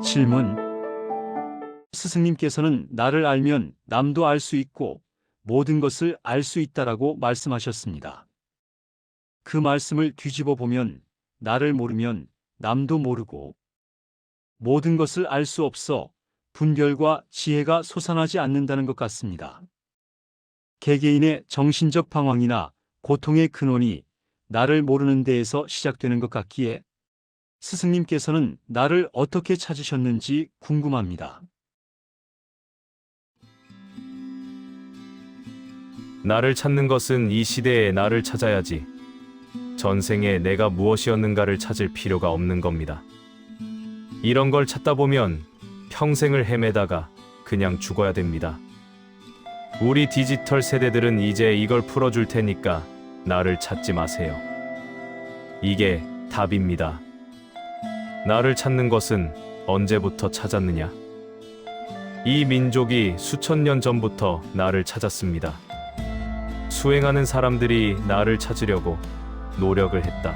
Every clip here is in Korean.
질문. 스승님께서는 나를 알면 남도 알 수 있고 모든 것을 알 수 있다라고 말씀하셨습니다. 그 말씀을 뒤집어 보면 나를 모르면 남도 모르고 모든 것을 알 수 없어 분별과 지혜가 솟아나지 않는다는 것 같습니다. 개개인의 정신적 방황이나 고통의 근원이 나를 모르는 데에서 시작되는 것 같기에 스승님께서는 나를 어떻게 찾으셨는지 궁금합니다. 나를 찾는 것은 이 시대에 나를 찾아야지. 전생에 내가 무엇이었는가를 찾을 필요가 없는 겁니다. 이런 걸 찾다 보면 평생을 헤매다가 그냥 죽어야 됩니다. 우리 디지털 세대들은 이제 이걸 풀어줄 테니까 나를 찾지 마세요. 이게 답입니다. 나를 찾는 것은 언제부터 찾았느냐? 이 민족이 수천 년 전부터 나를 찾았습니다. 수행하는 사람들이 나를 찾으려고 노력을 했다.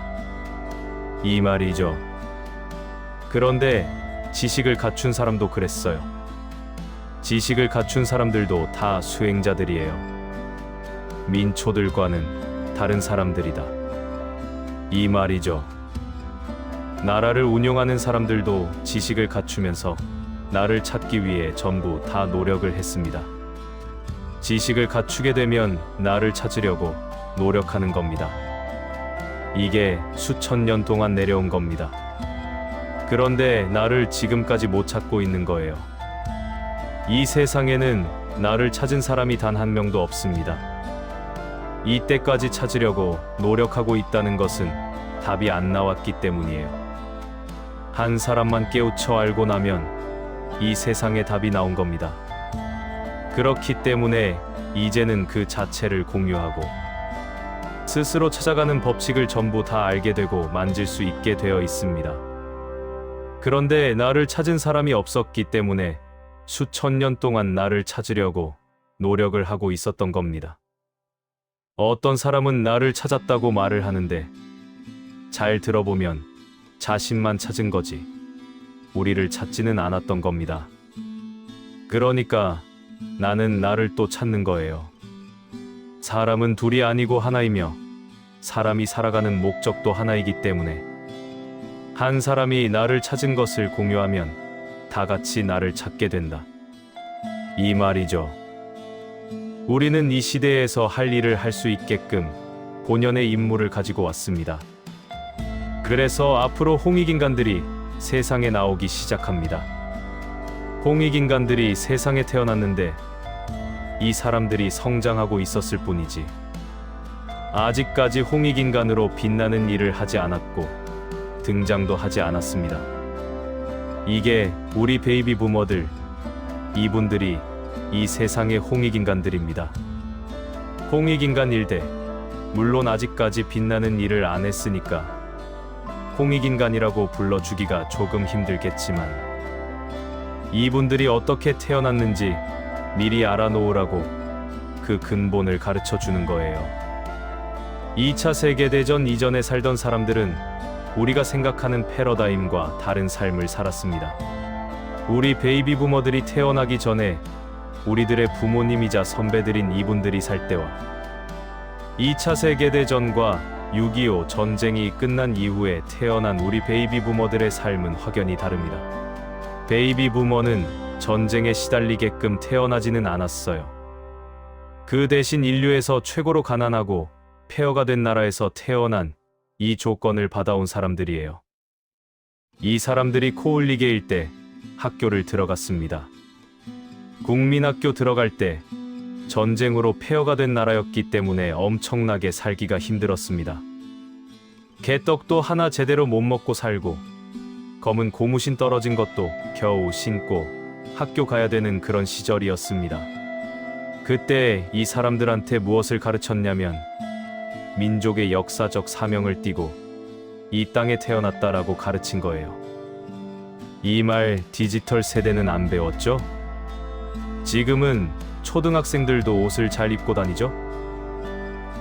이 말이죠. 그런데 지식을 갖춘 사람도 그랬어요. 지식을 갖춘 사람들도 다 수행자들이에요. 민초들과는 다른 사람들이다. 이 말이죠. 나라를 운영하는 사람들도 지식을 갖추면서 나를 찾기 위해 전부 다 노력을 했습니다. 지식을 갖추게 되면 나를 찾으려고 노력하는 겁니다. 이게 수천 년 동안 내려온 겁니다. 그런데 나를 지금까지 못 찾고 있는 거예요. 이 세상에는 나를 찾은 사람이 단 한 명도 없습니다. 이때까지 찾으려고 노력하고 있다는 것은 답이 안 나왔기 때문이에요. 한 사람만 깨우쳐 알고 나면 이 세상에 답이 나온 겁니다. 그렇기 때문에 이제는 그 자체를 공유하고 스스로 찾아가는 법칙을 전부 다 알게 되고 만질 수 있게 되어 있습니다. 그런데 나를 찾은 사람이 없었기 때문에 수천 년 동안 나를 찾으려고 노력을 하고 있었던 겁니다. 어떤 사람은 나를 찾았다고 말을 하는데 잘 들어보면 자신만 찾은 거지 우리를 찾지는 않았던 겁니다. 그러니까 나는 나를 또 찾는 거예요. 사람은 둘이 아니고 하나이며 사람이 살아가는 목적도 하나이기 때문에 한 사람이 나를 찾은 것을 공유하면 다 같이 나를 찾게 된다. 이 말이죠. 우리는 이 시대에서 할 일을 할 수 있게끔 본연의 임무를 가지고 왔습니다. 그래서 앞으로 홍익인간들이 세상에 나오기 시작합니다. 홍익인간들이 세상에 태어났는데 이 사람들이 성장하고 있었을 뿐이지 아직까지 홍익인간으로 빛나는 일을 하지 않았고 등장도 하지 않았습니다. 이게 우리 베이비 부머들, 이분들이 이 세상의 홍익인간들입니다. 홍익인간 1대, 물론 아직까지 빛나는 일을 안 했으니까 홍익인간이라고 불러주기가 조금 힘들겠지만 이분들이 어떻게 태어났는지 미리 알아놓으라고 그 근본을 가르쳐 주는 거예요. 2차 세계대전 이전에 살던 사람들은 우리가 생각하는 패러다임과 다른 삶을 살았습니다. 우리 베이비 부머들이 태어나기 전에 우리들의 부모님이자 선배들인 이분들이 살 때와 2차 세계대전과 6.25 전쟁이 끝난 이후에 태어난 우리 베이비 부머들의 삶은 확연히 다릅니다. 베이비 부머는 전쟁에 시달리게끔 태어나지는 않았어요. 그 대신 인류에서 최고로 가난하고 폐허가 된 나라에서 태어난 이 조건을 받아온 사람들이에요. 이 사람들이 코올리게일 때 학교를 들어갔습니다. 국민학교 들어갈 때 전쟁으로 폐허가 된 나라였기 때문에 엄청나게 살기가 힘들었습니다. 개떡도 하나 제대로 못 먹고 살고 검은 고무신 떨어진 것도 겨우 신고 학교 가야 되는 그런 시절이었습니다. 그때 이 사람들한테 무엇을 가르쳤냐면 민족의 역사적 사명을 띠고 이 땅에 태어났다라고 가르친 거예요. 이 말 디지털 세대는 안 배웠죠? 지금은 초등학생들도 옷을 잘 입고 다니죠?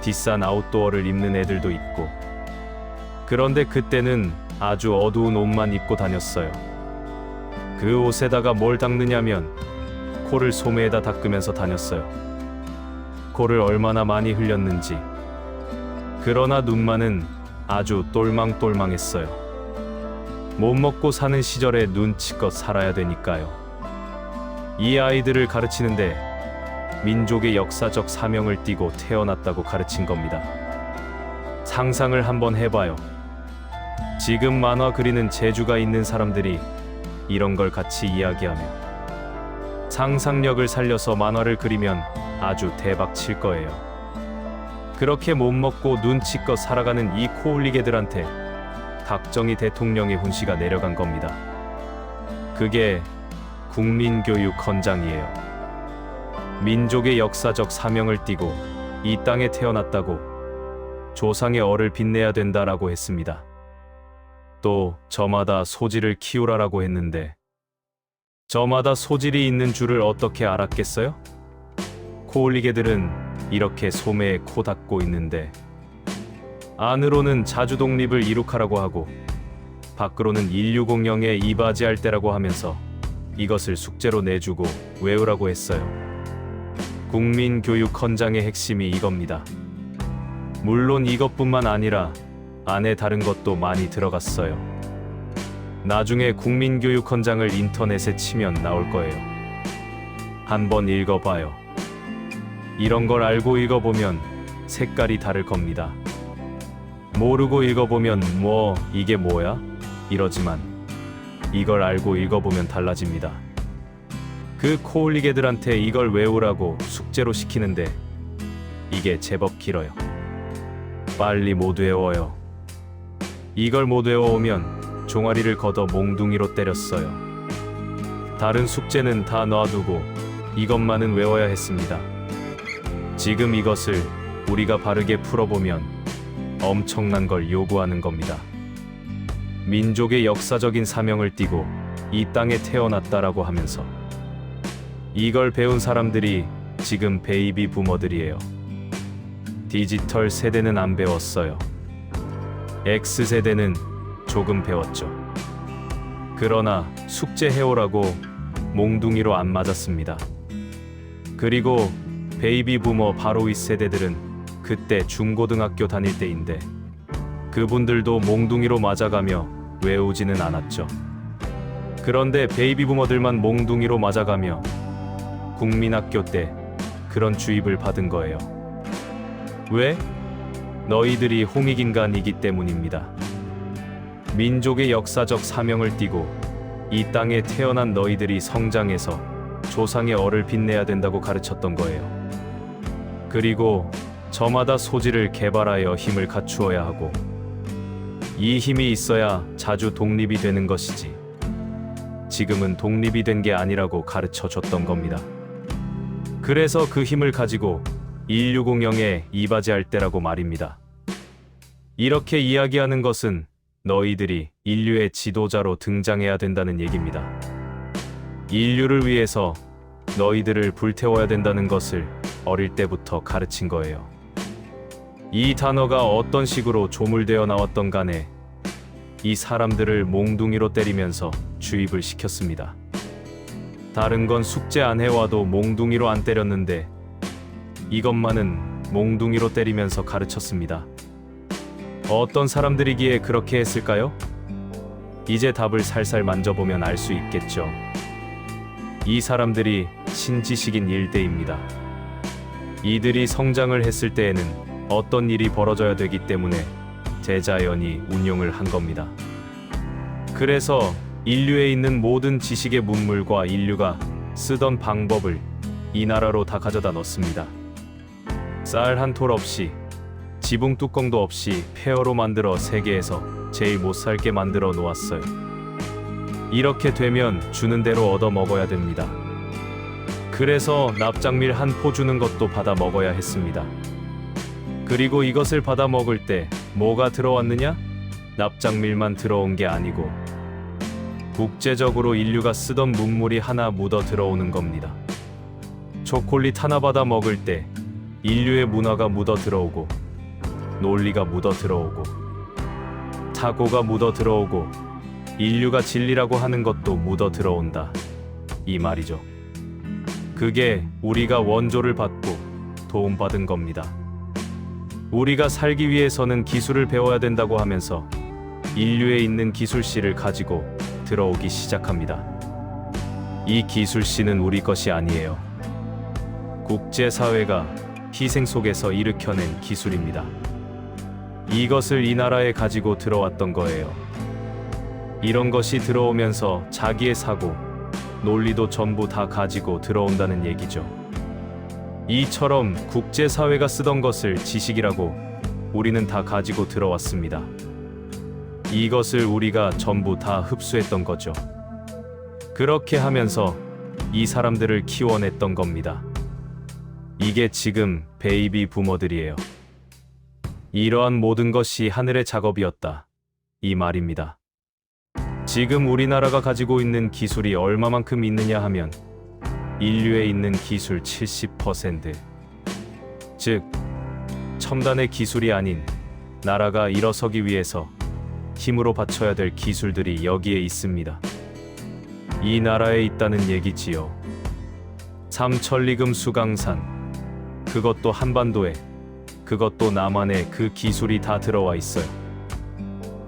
비싼 아웃도어를 입는 애들도 있고. 그런데 그때는 아주 어두운 옷만 입고 다녔어요. 그 옷에다가 뭘 닦느냐면 코를 소매에다 닦으면서 다녔어요. 코를 얼마나 많이 흘렸는지. 그러나 눈만은 아주 똘망똘망했어요. 못 먹고 사는 시절에 눈치껏 살아야 되니까요. 이 아이들을 가르치는데 민족의 역사적 사명을 띠고 태어났다고 가르친 겁니다. 상상을 한번 해봐요. 지금 만화 그리는 재주가 있는 사람들이 이런 걸 같이 이야기하며 상상력을 살려서 만화를 그리면 아주 대박 칠 거예요. 그렇게 못 먹고 눈치껏 살아가는 이 코올리개들한테 박정희 대통령의 훈시가 내려간 겁니다. 그게 국민교육헌장이에요. 민족의 역사적 사명을 띠고 이 땅에 태어났다고 조상의 얼을 빛내야 된다라고 했습니다. 또 저마다 소질을 키우라라고 했는데 저마다 소질이 있는 줄을 어떻게 알았겠어요? 코올리개들은 이렇게 소매에 코 닦고 있는데 안으로는 자주독립을 이룩하라고 하고 밖으로는 인류공영에 이바지할 때라고 하면서 이것을 숙제로 내주고 외우라고 했어요. 국민교육헌장의 핵심이 이겁니다. 물론 이것뿐만 아니라 안에 다른 것도 많이 들어갔어요. 나중에 국민교육헌장을 인터넷에 치면 나올 거예요. 한번 읽어봐요. 이런 걸 알고 읽어보면 색깔이 다를 겁니다. 모르고 읽어보면 뭐 이게 뭐야? 이러지만 이걸 알고 읽어보면 달라집니다. 그 코올리개들한테 이걸 외우라고 숙제로 시키는데 이게 제법 길어요. 빨리 못 외워요. 이걸 못 외워오면 종아리를 걷어 몽둥이로 때렸어요. 다른 숙제는 다 놔두고 이것만은 외워야 했습니다. 지금 이것을 우리가 바르게 풀어보면 엄청난 걸 요구하는 겁니다. 민족의 역사적인 사명을 띠고 이 땅에 태어났다라고 하면서 이걸 배운 사람들이 지금 베이비 부머들이에요. 디지털 세대는 안 배웠어요. X세대는 조금 배웠죠. 그러나 숙제 해오라고 몽둥이로 안 맞았습니다. 그리고 베이비 부머 바로 윗세대들은 그때 중고등학교 다닐 때인데 그분들도 몽둥이로 맞아가며 외우지는 않았죠. 그런데 베이비 부머들만 몽둥이로 맞아가며 국민학교 때 그런 주입을 받은 거예요. 왜? 너희들이 홍익인간이기 때문입니다. 민족의 역사적 사명을 띠고 이 땅에 태어난 너희들이 성장해서 조상의 얼을 빛내야 된다고 가르쳤던 거예요. 그리고 저마다 소질을 개발하여 힘을 갖추어야 하고 이 힘이 있어야 자주 독립이 되는 것이지 지금은 독립이 된 게 아니라고 가르쳐 줬던 겁니다. 그래서 그 힘을 가지고 인류공영에 이바지할 때라고 말입니다. 이렇게 이야기하는 것은 너희들이 인류의 지도자로 등장해야 된다는 얘기입니다. 인류를 위해서 너희들을 불태워야 된다는 것을 어릴 때부터 가르친 거예요. 이 단어가 어떤 식으로 조물되어 나왔던 간에 이 사람들을 몽둥이로 때리면서 주입을 시켰습니다. 다른 건 숙제 안 해와도 몽둥이로 안 때렸는데 이것만은 몽둥이로 때리면서 가르쳤습니다. 어떤 사람들이기에 그렇게 했을까요? 이제 답을 살살 만져보면 알 수 있겠죠. 이 사람들이 신지식인 일대입니다. 이들이 성장을 했을 때에는 어떤 일이 벌어져야 되기 때문에 제자연이 운용을 한 겁니다. 그래서 인류에 있는 모든 지식의 문물과 인류가 쓰던 방법을 이 나라로 다 가져다 넣습니다. 쌀 한 톨 없이 지붕 뚜껑도 없이 폐허로 만들어 세계에서 제일 못 살게 만들어 놓았어요. 이렇게 되면 주는 대로 얻어 먹어야 됩니다. 그래서 납작밀 한 포 주는 것도 받아 먹어야 했습니다. 그리고 이것을 받아 먹을 때 뭐가 들어왔느냐? 납작밀만 들어온 게 아니고 국제적으로 인류가 쓰던 문물이 하나 묻어 들어오는 겁니다. 초콜릿 하나 받아 먹을 때 인류의 문화가 묻어 들어오고 논리가 묻어 들어오고 사고가 묻어 들어오고 인류가 진리라고 하는 것도 묻어 들어온다. 이 말이죠. 그게 우리가 원조를 받고 도움받은 겁니다. 우리가 살기 위해서는 기술을 배워야 된다고 하면서 인류에 있는 기술씨를 가지고 들어오기 시작합니다. 이 기술씨는 우리 것이 아니에요. 국제사회가 희생 속에서 일으켜낸 기술입니다. 이것을 이 나라에 가지고 들어왔던 거예요. 이런 것이 들어오면서 자기의 사고, 논리도 전부 다 가지고 들어온다는 얘기죠. 이처럼 국제사회가 쓰던 것을 지식이라고 우리는 다 가지고 들어왔습니다. 이것을 우리가 전부 다 흡수했던 거죠. 그렇게 하면서 이 사람들을 키워냈던 겁니다. 이게 지금 베이비 부머들이에요. 이러한 모든 것이 하늘의 작업이었다. 이 말입니다. 지금 우리나라가 가지고 있는 기술이 얼마만큼 있느냐 하면 인류에 있는 기술 70%, 즉 첨단의 기술이 아닌 나라가 일어서기 위해서 힘으로 받쳐야 될 기술들이 여기에 있습니다. 이 나라에 있다는 얘기지요. 삼천리금 수강산, 그것도 한반도에, 그것도 남한에 그 기술이 다 들어와 있어요.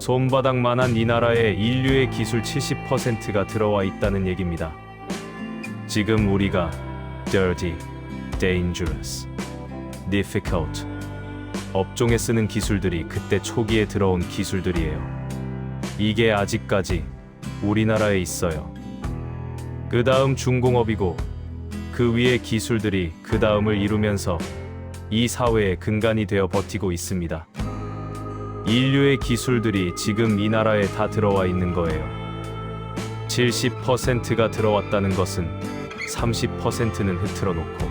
손바닥만한 이 나라에 인류의 기술 70%가 들어와 있다는 얘기입니다. 지금 우리가 dirty, dangerous, difficult 업종에 쓰는 기술들이 그때 초기에 들어온 기술들이에요. 이게 아직까지 우리나라에 있어요. 그 다음 중공업이고 그 위의 기술들이 그 다음을 이루면서 이 사회의 근간이 되어 버티고 있습니다. 인류의 기술들이 지금 이 나라에 다 들어와 있는 거예요. 70%가 들어왔다는 것은 30%는 흐트러 놓고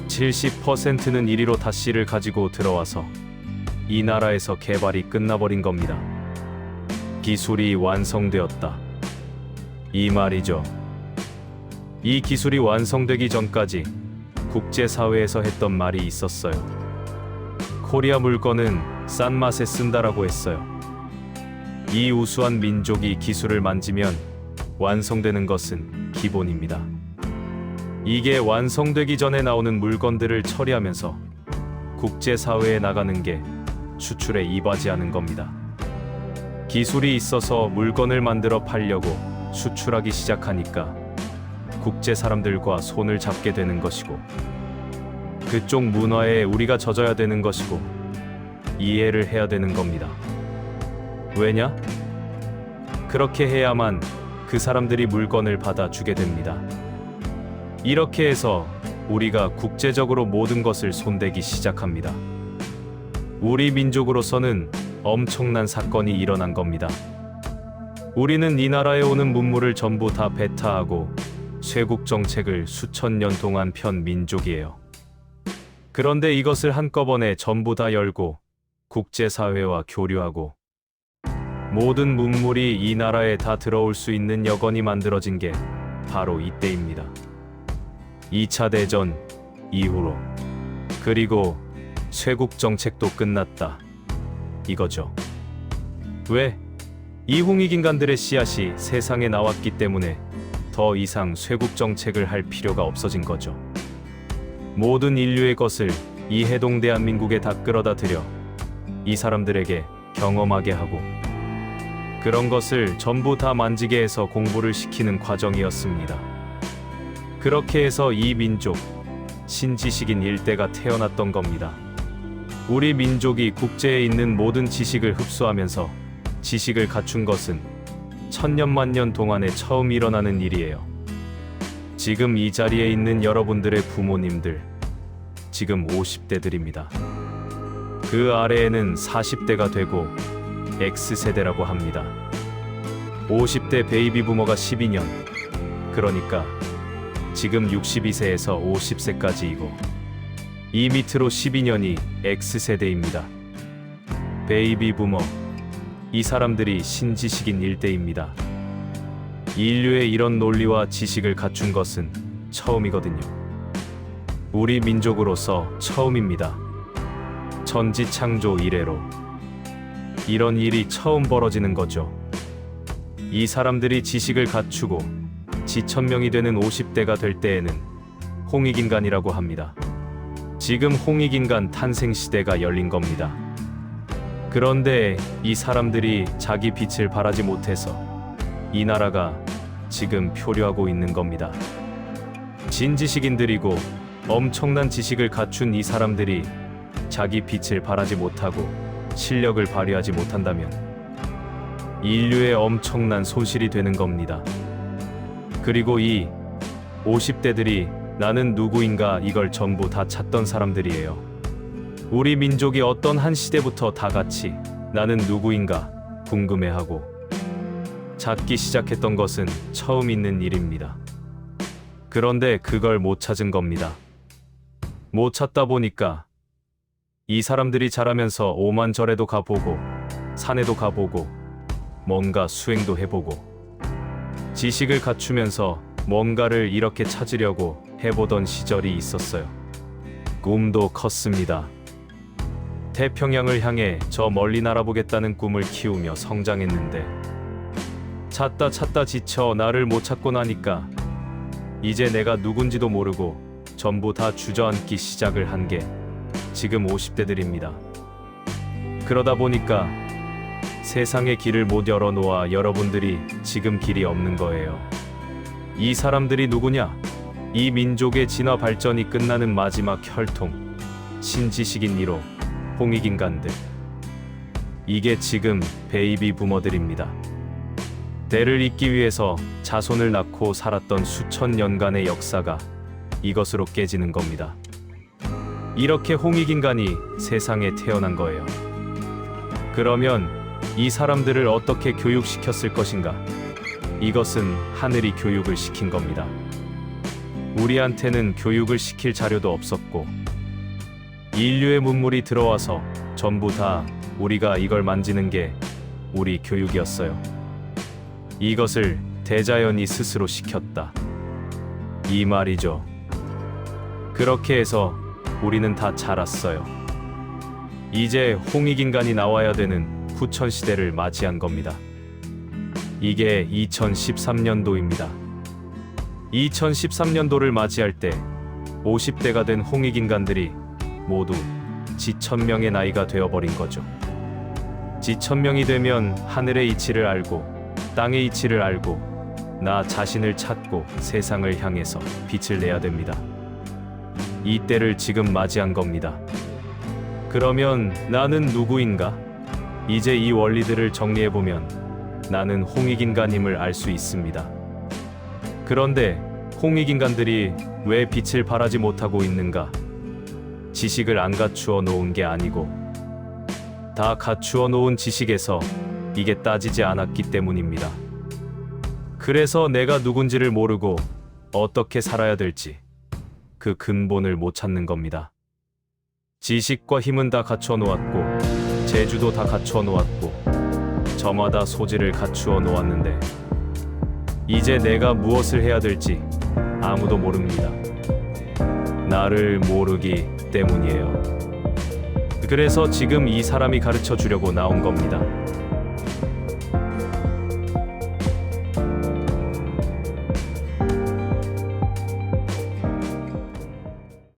70%는 이리로 다시를 가지고 들어와서 이 나라에서 개발이 끝나버린 겁니다. 기술이 완성되었다. 이 말이죠. 이 기술이 완성되기 전까지 국제사회에서 했던 말이 있었어요. 코리아 물건은 싼 맛에 쓴다라고 했어요. 이 우수한 민족이 기술을 만지면 완성되는 것은 기본입니다. 이게 완성되기 전에 나오는 물건들을 처리하면서 국제사회에 나가는 게 수출에 이바지하는 겁니다. 기술이 있어서 물건을 만들어 팔려고 수출하기 시작하니까 국제 사람들과 손을 잡게 되는 것이고 그쪽 문화에 우리가 젖어야 되는 것이고 이해를 해야 되는 겁니다. 왜냐? 그렇게 해야만 그 사람들이 물건을 받아주게 됩니다. 이렇게 해서 우리가 국제적으로 모든 것을 손대기 시작합니다. 우리 민족으로서는 엄청난 사건이 일어난 겁니다. 우리는 이 나라에 오는 문물을 전부 다 배타하고 쇄국 정책을 수천 년 동안 편 민족이에요. 그런데 이것을 한꺼번에 전부 다 열고 국제사회와 교류하고 모든 문물이 이 나라에 다 들어올 수 있는 여건이 만들어진 게 바로 이때입니다. 2차 대전 이후로. 그리고 쇄국 정책도 끝났다. 이거죠. 왜? 이홍익인간들의 씨앗이 세상에 나왔기 때문에 더 이상 쇄국 정책을 할 필요가 없어진 거죠. 모든 인류의 것을 이 해동 대한민국에 다 끌어다 들여 이 사람들에게 경험하게 하고 그런 것을 전부 다 만지게 해서 공부를 시키는 과정이었습니다. 그렇게 해서 이 민족, 신지식인 일대가 태어났던 겁니다. 우리 민족이 국제에 있는 모든 지식을 흡수하면서 지식을 갖춘 것은 천년만년 동안에 처음 일어나는 일이에요. 지금 이 자리에 있는 여러분들의 부모님들, 지금 50대들입니다. 그 아래에는 40대가 되고 X세대라고 합니다. 50대 베이비 부머가 12년, 그러니까 지금 62세에서 50세까지이고 이 밑으로 12년이 X세대입니다. 베이비 부머, 이 사람들이 신지식인 일대입니다. 인류의 이런 논리와 지식을 갖춘 것은 처음이거든요. 우리 민족으로서 처음입니다. 천지창조 이래로 이런 일이 처음 벌어지는 거죠. 이 사람들이 지식을 갖추고 지천명이 되는 50대가 될 때에는 홍익인간이라고 합니다. 지금 홍익인간 탄생 시대가 열린 겁니다. 그런데 이 사람들이 자기 빛을 발하지 못해서 이 나라가 지금 표류하고 있는 겁니다. 진지식인들이고 엄청난 지식을 갖춘 이 사람들이 자기 빛을 발하지 못하고 실력을 발휘하지 못한다면 인류에 엄청난 손실이 되는 겁니다. 그리고 이 50대들이 나는 누구인가 이걸 전부 다 찾던 사람들이에요. 우리 민족이 어떤 한 시대부터 다 같이 나는 누구인가 궁금해하고 찾기 시작했던 것은 처음 있는 일입니다. 그런데 그걸 못 찾은 겁니다. 못 찾다 보니까 이 사람들이 자라면서 오만절에도 가보고 산에도 가보고 뭔가 수행도 해보고 지식을 갖추면서 뭔가를 이렇게 찾으려고 해보던 시절이 있었어요. 꿈도 컸습니다. 태평양을 향해 저 멀리 날아보겠다는 꿈을 키우며 성장했는데 찾다 지쳐 나를 못 찾고 나니까 이제 내가 누군지도 모르고 전부 다 주저앉기 시작을 한 게 지금 50대들입니다. 그러다 보니까 세상의 길을 못 열어놓아 여러분들이 지금 길이 없는 거예요. 이 사람들이 누구냐? 이 민족의 진화 발전이 끝나는 마지막 혈통, 신지식인 1호, 홍익인간들. 이게 지금 베이비 부머들입니다. 때를 잇기 위해서 자손을 낳고 살았던 수천 년간의 역사가 이것으로 깨지는 겁니다. 이렇게 홍익인간이 세상에 태어난 거예요. 그러면 이 사람들을 어떻게 교육시켰을 것인가? 이것은 하늘이 교육을 시킨 겁니다. 우리한테는 교육을 시킬 자료도 없었고 인류의 문물이 들어와서 전부 다 우리가 이걸 만지는 게 우리 교육이었어요. 이것을 대자연이 스스로 시켰다. 이 말이죠. 그렇게 해서 우리는 다 자랐어요. 이제 홍익인간이 나와야 되는 후천시대를 맞이한 겁니다. 이게 2013년도입니다. 2013년도를 맞이할 때 50대가 된 홍익인간들이 모두 지천명의 나이가 되어버린 거죠. 지천명이 되면 하늘의 이치를 알고 땅의 이치를 알고 나 자신을 찾고 세상을 향해서 빛을 내야 됩니다. 이 때를 지금 맞이한 겁니다. 그러면 나는 누구인가? 이제 이 원리들을 정리해보면 나는 홍익인간임을 알 수 있습니다. 그런데 홍익인간들이 왜 빛을 발하지 못하고 있는가? 지식을 안 갖추어 놓은 게 아니고 다 갖추어 놓은 지식에서 이게 따지지 않았기 때문입니다. 그래서 내가 누군지를 모르고 어떻게 살아야 될지 그 근본을 못 찾는 겁니다. 지식과 힘은 다 갖춰 놓았고 재주도 다 갖춰 놓았고 저마다 소질을 갖추어 놓았는데 이제 내가 무엇을 해야 될지 아무도 모릅니다. 나를 모르기 때문이에요. 그래서 지금 이 사람이 가르쳐 주려고 나온 겁니다.